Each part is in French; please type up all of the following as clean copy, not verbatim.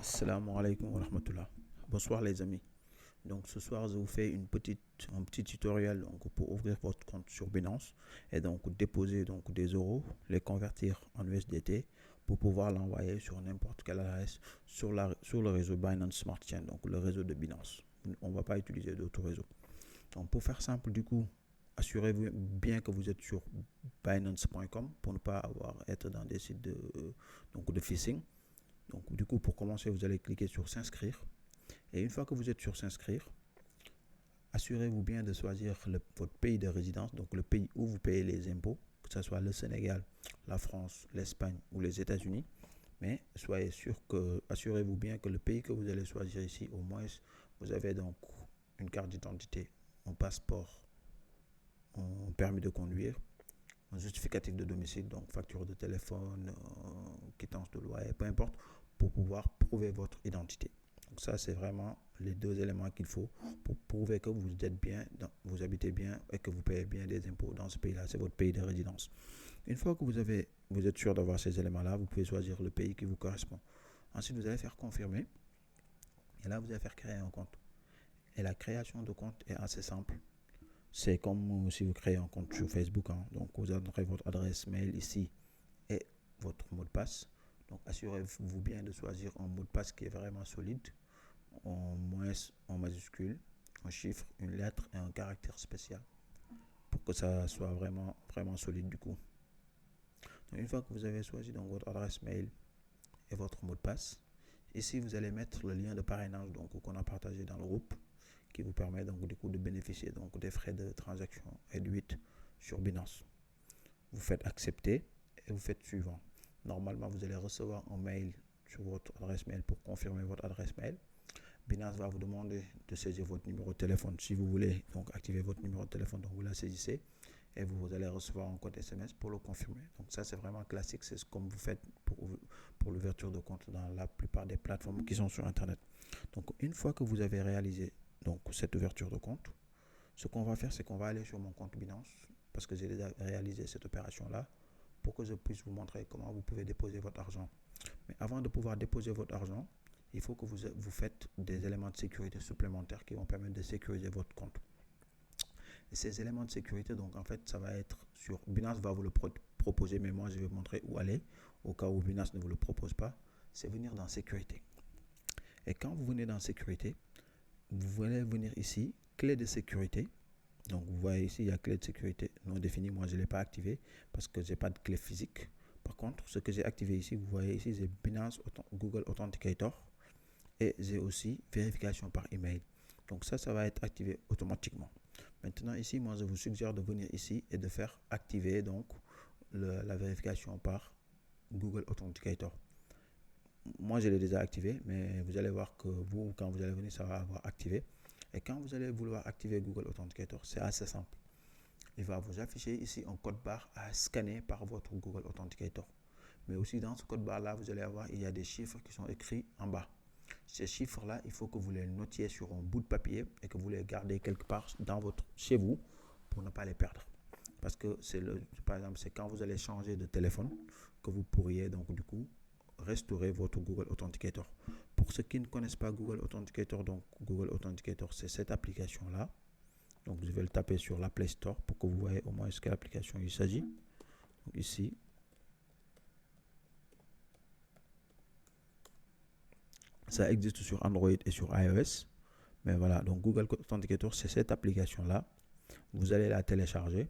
Assalamu alaikum wa rahmatullah. Bonsoir les amis. Donc ce soir je vous fais un petit tutoriel donc, pour ouvrir votre compte sur Binance et donc déposer donc des euros, les convertir en USDT pour pouvoir l'envoyer sur n'importe quelle adresse sur le réseau Binance Smart Chain, donc le réseau de Binance. On ne va pas utiliser d'autres réseaux. Donc pour faire simple du coup, assurez-vous bien que vous êtes sur Binance.com pour ne pas être dans des sites de phishing. Donc du coup pour commencer vous allez cliquer sur s'inscrire et une fois que vous êtes sur s'inscrire, assurez-vous bien de choisir votre pays de résidence, donc le pays où vous payez les impôts, que ce soit le Sénégal, la France, l'Espagne ou les États-Unis. Mais soyez sûr que, assurez-vous bien que le pays que vous allez choisir ici, au moins vous avez donc une carte d'identité, un passeport, un permis de conduire, un justificatif de domicile, donc facture de téléphone, quittance de loyer, peu importe, pour pouvoir prouver votre identité. Donc ça, c'est vraiment les deux éléments qu'il faut pour prouver que vous êtes bien, vous habitez bien et que vous payez bien des impôts dans ce pays-là. C'est votre pays de résidence. Une fois que vous êtes sûr d'avoir ces éléments-là, vous pouvez choisir le pays qui vous correspond. Ensuite, vous allez faire confirmer. Et là, vous allez faire créer un compte. Et la création de compte est assez simple. C'est comme si vous créez un compte sur Facebook. Donc, vous entrez votre adresse mail ici et votre mot de passe. Donc, assurez-vous bien de choisir un mot de passe qui est vraiment solide, en moins, en majuscule, un chiffre, une lettre et un caractère spécial pour que ça soit vraiment, vraiment solide du coup. Donc, une fois que vous avez choisi donc, votre adresse mail et votre mot de passe, ici vous allez mettre le lien de parrainage donc, qu'on a partagé dans le groupe qui vous permet donc du coup de bénéficier donc, des frais de transaction réduits sur Binance. Vous faites accepter et vous faites suivant. Normalement, vous allez recevoir un mail sur votre adresse mail pour confirmer votre adresse mail. Binance va vous demander de saisir votre numéro de téléphone. Si vous voulez donc activer votre numéro de téléphone, donc vous la saisissez et vous allez recevoir un code SMS pour le confirmer. Donc ça, c'est vraiment classique. C'est comme vous faites pour l'ouverture de compte dans la plupart des plateformes qui sont sur Internet. Donc une fois que vous avez réalisé donc, cette ouverture de compte, ce qu'on va faire, c'est qu'on va aller sur mon compte Binance parce que j'ai déjà réalisé cette opération-là pour que je puisse vous montrer comment vous pouvez déposer votre argent. Mais avant de pouvoir déposer votre argent, il faut que vous faites des éléments de sécurité supplémentaires qui vont permettre de sécuriser votre compte. Et ces éléments de sécurité, donc en fait, ça va être sur Binance va vous le proposer, mais moi je vais vous montrer où aller au cas où Binance ne vous le propose pas. C'est venir dans sécurité. Et quand vous venez dans sécurité, vous allez venir ici, clé de sécurité. Donc vous voyez ici, il y a clé de sécurité non définie. Moi, je ne l'ai pas activé parce que je n'ai pas de clé physique. Par contre, ce que j'ai activé ici, vous voyez ici, c'est Binance Google Authenticator. Et j'ai aussi vérification par email. Donc ça va être activé automatiquement. Maintenant ici, moi je vous suggère de venir ici et de faire activer donc la vérification par Google Authenticator. Moi je l'ai déjà activé, mais vous allez voir que vous, quand vous allez venir, ça va avoir activé. Et quand vous allez vouloir activer Google Authenticator, c'est assez simple. Il va vous afficher ici un code barre à scanner par votre Google Authenticator. Mais aussi dans ce code barre là, vous allez avoir, il y a des chiffres qui sont écrits en bas. Ces chiffres-là, il faut que vous les notiez sur un bout de papier et que vous les gardez quelque part chez vous pour ne pas les perdre. Parce que par exemple, c'est quand vous allez changer de téléphone que vous pourriez donc du coup restaurer votre Google Authenticator. Pour ceux qui ne connaissent pas Google Authenticator, donc Google Authenticator, c'est cette application-là. Donc je vais le taper sur la Play Store pour que vous voyez au moins de quelle application il s'agit. Donc ici, ça existe sur Android et sur iOS. Mais voilà, donc Google Authenticator, c'est cette application-là. Vous allez la télécharger.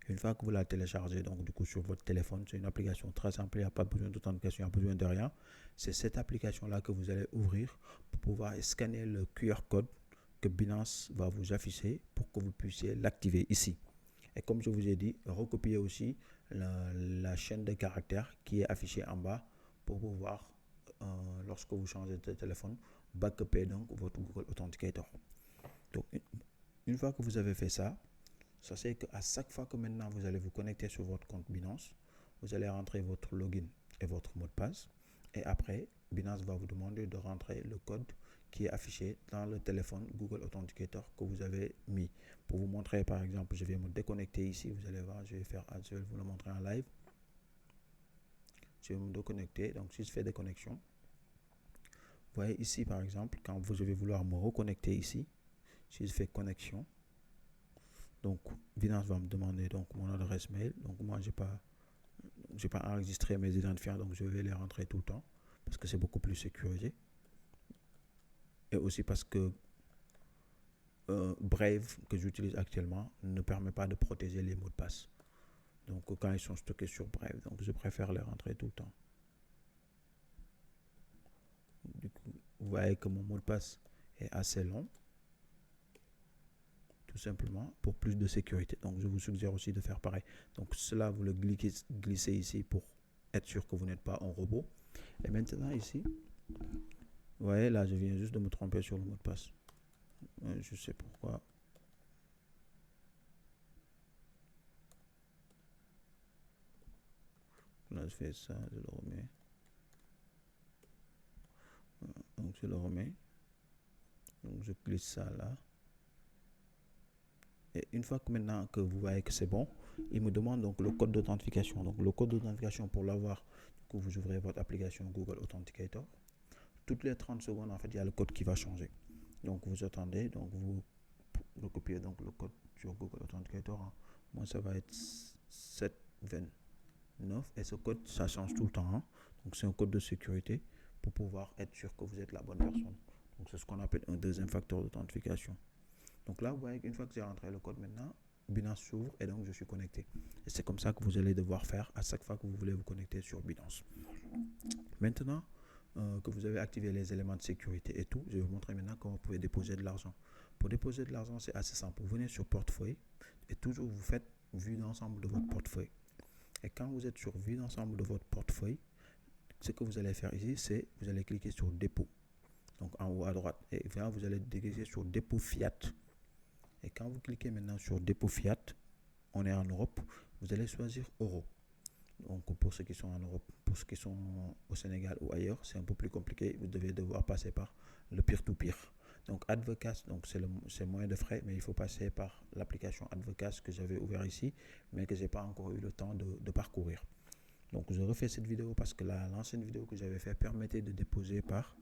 Une fois que vous la téléchargez, donc du coup sur votre téléphone, c'est une application très simple, il n'y a pas besoin d'authentification, il n'y a besoin de rien. C'est cette application-là que vous allez ouvrir pour pouvoir scanner le QR code que Binance va vous afficher pour que vous puissiez l'activer ici. Et comme je vous ai dit, recopiez aussi la chaîne de caractères qui est affichée en bas pour pouvoir, lorsque vous changez de téléphone, backuper donc votre Google Authenticator. Donc, une fois que vous avez fait ça, sachez qu'à chaque fois que maintenant vous allez vous connecter sur votre compte Binance, vous allez rentrer votre login et votre mot de passe. Et après, Binance va vous demander de rentrer le code qui est affiché dans le téléphone Google Authenticator que vous avez mis. Pour vous montrer, par exemple, je vais me déconnecter ici. Vous allez voir, je vais vous le montrer en live. Je vais me déconnecter. Donc, si je fais déconnexion, Vous voyez ici, par exemple, quand je vais vouloir me reconnecter ici, si je fais connexion, donc Binance va me demander donc mon adresse mail. Donc moi, j'ai pas enregistré mes identifiants, donc je vais les rentrer tout le temps parce que c'est beaucoup plus sécurisé. Et aussi parce que Brave, que j'utilise actuellement, ne permet pas de protéger les mots de passe. Donc quand ils sont stockés sur Brave, donc je préfère les rentrer tout le temps. Du coup, vous voyez que mon mot de passe est assez long, tout simplement pour plus de sécurité. Donc je vous suggère aussi de faire pareil. Donc cela, vous le glissez ici pour être sûr que vous n'êtes pas un robot. Et maintenant ici, vous voyez là, je viens juste de me tromper sur le mot de passe. Je sais pourquoi. Là, je fais ça, je le remets. Donc, je le remets. Donc, je glisse ça là. Et une fois que maintenant que vous voyez que c'est bon, il me demande donc le code d'authentification. Donc, le code d'authentification, pour l'avoir, du coup, vous ouvrez votre application Google Authenticator. Toutes les 30 secondes, en fait, il y a le code qui va changer. Donc, vous attendez, donc vous recopiez donc le code sur Google Authenticator. Moi, ça va être 729. Et ce code, ça change tout le temps. Donc, c'est un code de sécurité pour pouvoir être sûr que vous êtes la bonne personne. Donc, c'est ce qu'on appelle un deuxième facteur d'authentification. Donc là, vous voyez qu'une fois que j'ai rentré le code maintenant, Binance s'ouvre et donc je suis connecté. Et c'est comme ça que vous allez devoir faire à chaque fois que vous voulez vous connecter sur Binance. Maintenant que vous avez activé les éléments de sécurité et tout, je vais vous montrer maintenant comment vous pouvez déposer de l'argent. Pour déposer de l'argent, c'est assez simple. Vous venez sur portefeuille et toujours vous faites vue d'ensemble de votre portefeuille. Et quand vous êtes sur vue d'ensemble de votre portefeuille, ce que vous allez faire ici, c'est vous allez cliquer sur dépôt. Donc en haut à droite. Et là, vous allez cliquer sur dépôt fiat. Et quand vous cliquez maintenant sur dépôt fiat, on est en Europe, vous allez choisir euro. Donc pour ceux qui sont en Europe, pour ceux qui sont au Sénégal ou ailleurs, c'est un peu plus compliqué. Vous devez devoir passer par le peer-to-peer. Donc Advocast, donc c'est moins de frais, mais il faut passer par l'application Advocast que j'avais ouvert ici, mais que j'ai pas encore eu le temps de parcourir. Donc je refais cette vidéo parce que l'ancienne vidéo que j'avais fait permettait de déposer par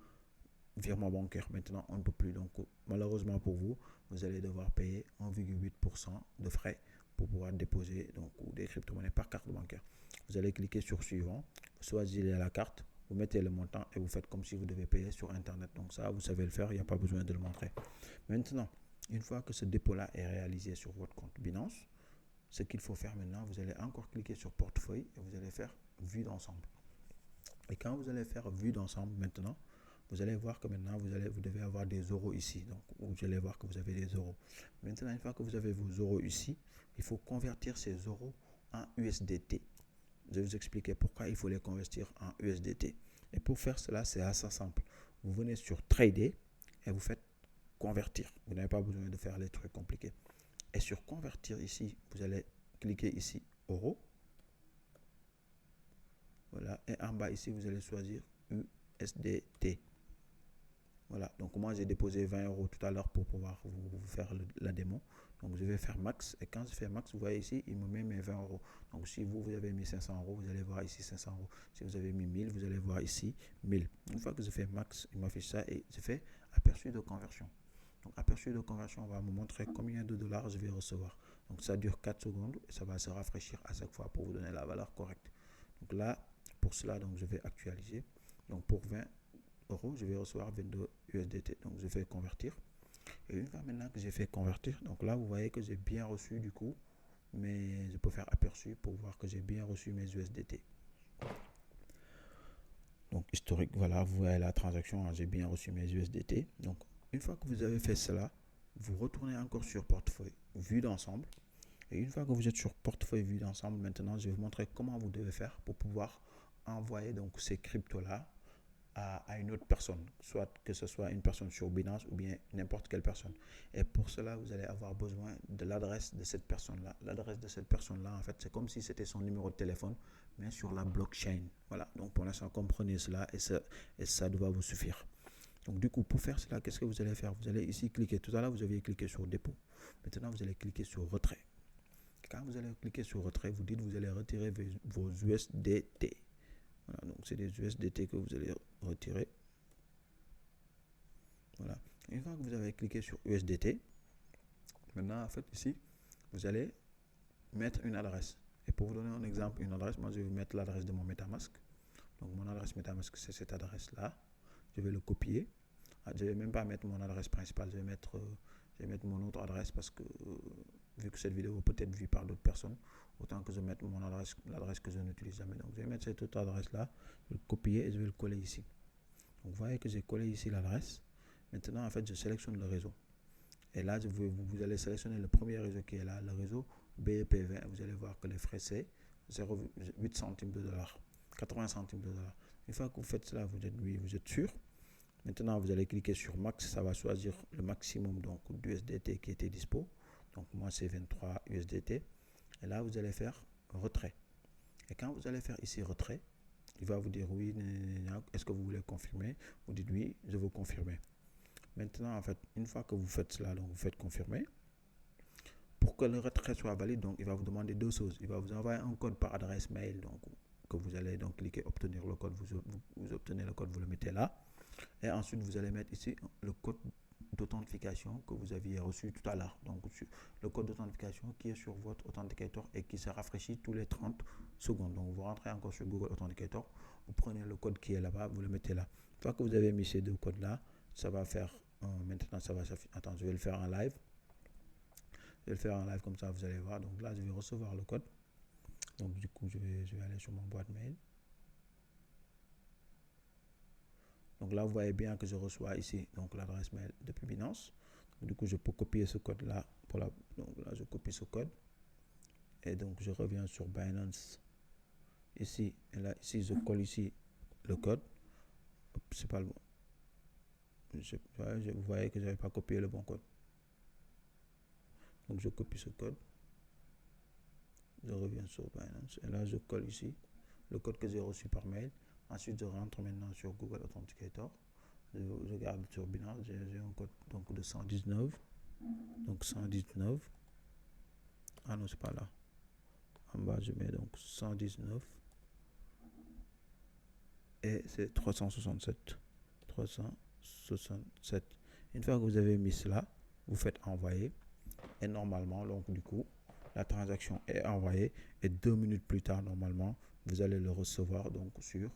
virement bancaire. Maintenant, on ne peut plus. Donc, malheureusement pour vous, vous allez devoir payer 1,8% de frais pour pouvoir déposer donc, des crypto-monnaies par carte bancaire. Vous allez cliquer sur suivant, choisissez la carte, vous mettez le montant et vous faites comme si vous devez payer sur Internet. Donc ça, vous savez le faire, il n'y a pas besoin de le montrer. Maintenant, une fois que ce dépôt-là est réalisé sur votre compte Binance, ce qu'il faut faire maintenant, vous allez encore cliquer sur portefeuille et vous allez faire vue d'ensemble. Et quand vous allez faire vue d'ensemble maintenant, vous allez voir que maintenant vous devez avoir des euros ici. Donc vous allez voir que vous avez des euros. Maintenant, une fois que vous avez vos euros ici, il faut convertir ces euros en USDT. Je vais vous expliquer pourquoi il faut les convertir en USDT. Et pour faire cela, c'est assez simple. Vous venez sur Trader et vous faites convertir. Vous n'avez pas besoin de faire les trucs compliqués. Et sur convertir ici, vous allez cliquer ici euros. Voilà. Et en bas ici, vous allez choisir USDT. Voilà, donc moi j'ai déposé 20 euros tout à l'heure pour pouvoir vous faire la démo. Donc je vais faire max. Et quand je fais max, vous voyez ici, il me met mes 20 euros. Donc si vous avez mis 500 euros, vous allez voir ici 500 euros. Si vous avez mis 1000, vous allez voir ici 1000. Une fois que je fais max, il m'affiche ça et je fais aperçu de conversion. Donc aperçu de conversion va me montrer combien de dollars je vais recevoir. Donc ça dure 4 secondes et ça va se rafraîchir à chaque fois pour vous donner la valeur correcte. Donc là, pour cela, donc je vais actualiser. Donc pour 20 euros, je vais recevoir 22 USDT. Donc je fais convertir. Et une fois maintenant que j'ai fait convertir, donc là vous voyez que j'ai bien reçu du coup, mais je peux faire aperçu pour voir que j'ai bien reçu mes USDT. Donc historique, voilà, vous voyez la transaction, j'ai bien reçu mes USDT. Donc une fois que vous avez fait cela, vous retournez encore sur portefeuille vue d'ensemble. Et une fois que vous êtes sur portefeuille vue d'ensemble, maintenant je vais vous montrer comment vous devez faire pour pouvoir envoyer donc ces cryptos là à une autre personne, soit que ce soit une personne sur Binance ou bien n'importe quelle personne. Et pour cela, vous allez avoir besoin de l'adresse de cette personne-là. L'adresse de cette personne-là, en fait, c'est comme si c'était son numéro de téléphone, mais sur la blockchain. Voilà, donc pour l'instant, comprenez cela et ça doit vous suffire. Donc du coup, pour faire cela, qu'est-ce que vous allez faire? Vous allez ici cliquer, tout à l'heure, vous aviez cliqué sur dépôt. Maintenant, vous allez cliquer sur retrait. Quand vous allez cliquer sur retrait, vous dites vous allez retirer vos USDT. Voilà, donc c'est des USDT que vous allez retirer. Voilà. Une fois que vous avez cliqué sur USDT, maintenant, en fait, ici, vous allez mettre une adresse. Et pour vous donner un exemple, une adresse, moi, je vais mettre l'adresse de mon MetaMask. Donc, mon adresse MetaMask, c'est cette adresse-là. Je vais le copier. Je ne vais même pas mettre mon adresse principale. Je vais mettre mon autre adresse parce que, vu que cette vidéo peut être vue par d'autres personnes, autant que je mette mon adresse, l'adresse que je n'utilise jamais. Donc, je vais mettre cette autre adresse-là, je vais le copier et je vais le coller ici. Donc, vous voyez que j'ai collé ici l'adresse. Maintenant, en fait, je sélectionne le réseau. Et là, vous allez sélectionner le premier réseau qui est là, le réseau BEP20. Vous allez voir que les frais, c'est 0,8 centimes de dollar, 80 centimes de dollar. Une fois que vous faites cela, vous êtes sûr. Maintenant, vous allez cliquer sur Max. Ça va choisir le maximum d'USDT qui était dispo. Donc, moi, c'est 23 USDT. Et là, vous allez faire retrait. Et quand vous allez faire ici retrait, il va vous dire oui, est-ce que vous voulez confirmer? Vous dites oui, je veux confirmer. Maintenant, en fait, une fois que vous faites cela, donc vous faites confirmer. Pour que le retrait soit valide, donc il va vous demander deux choses. Il va vous envoyer un code par adresse mail, donc que vous allez donc cliquer obtenir le code, vous obtenez le code, vous le mettez là. Et ensuite, vous allez mettre ici le code d'authentification que vous aviez reçu tout à l'heure. Donc, le code d'authentification qui est sur votre authenticator et qui se rafraîchit tous les 30 secondes. Donc, vous rentrez encore sur Google Authenticator, vous prenez le code qui est là-bas, vous le mettez là. Une fois que vous avez mis ces deux codes-là, ça va faire, maintenant, ça va s'afficher. Attends, je vais le faire en live. Je vais le faire en live comme ça, vous allez voir. Donc là, je vais recevoir le code. Donc, du coup, je vais aller sur mon boîte mail. Donc là, vous voyez bien que je reçois ici donc l'adresse mail depuis Binance. Donc, du coup, je peux copier ce code-là. Donc là, je copie ce code. Et donc, je reviens sur Binance. Ici, et là, ici, je colle ici le code. C'est pas le bon. Vous voyez que je n'avais pas copié le bon code. Donc, je copie ce code. Je reviens sur Binance. Et là, je colle ici le code que j'ai reçu par mail. Ensuite, je rentre maintenant sur Google Authenticator. Je garde sur Binance. J'ai un code donc, de 119. Donc 119. Ah non, c'est pas là. En bas, je mets donc 119. Et c'est 367. 367. Une fois que vous avez mis cela, vous faites envoyer. Et normalement, donc du coup, la transaction est envoyée. Et 2 minutes plus tard, normalement, vous allez le recevoir donc sur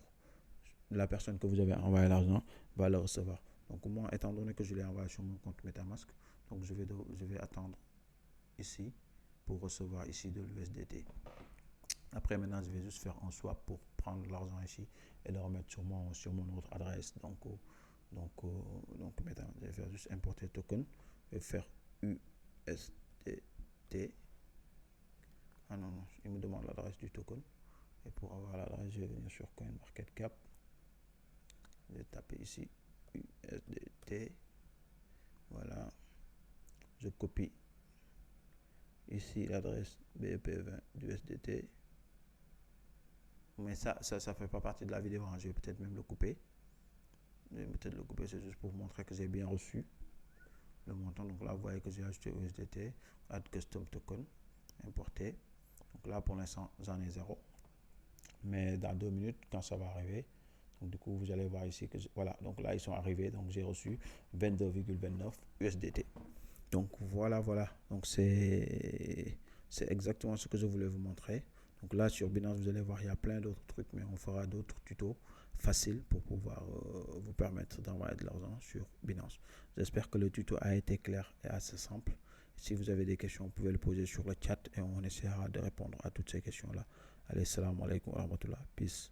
la personne que vous avez envoyé l'argent va le recevoir. Donc moi, étant donné que je l'ai envoyé sur mon compte MetaMask, donc je vais attendre ici pour recevoir ici de l'USDT. Après, maintenant, je vais juste faire un swap pour prendre l'argent ici et le remettre sur mon autre adresse. Donc MetaMask, je vais faire juste importer token. Je vais faire USDT. Ah non, il me demande l'adresse du token. Et pour avoir l'adresse, je vais venir sur CoinMarketCap. Je vais taper ici USDT. Voilà. Je copie ici l'adresse BEP20 d'USDT. Mais ça fait pas partie de la vidéo. Je vais peut-être même le couper. C'est juste pour vous montrer que j'ai bien reçu le montant. Donc là, vous voyez que j'ai acheté USDT, Add Custom Token, importer. Donc là, pour l'instant, j'en ai 0. Mais dans 2 minutes, quand ça va arriver, donc du coup, vous allez voir ici que voilà. Donc là, ils sont arrivés. Donc j'ai reçu 22,29 USDT. Donc voilà. Donc c'est exactement ce que je voulais vous montrer. Donc là, sur Binance, vous allez voir, il y a plein d'autres trucs, mais on fera d'autres tutos faciles pour pouvoir vous permettre d'envoyer de l'argent sur Binance. J'espère que le tuto a été clair et assez simple. Si vous avez des questions, vous pouvez le poser sur le chat et on essaiera de répondre à toutes ces questions-là. Allez, salam alaikum wa rahmatullah. Peace.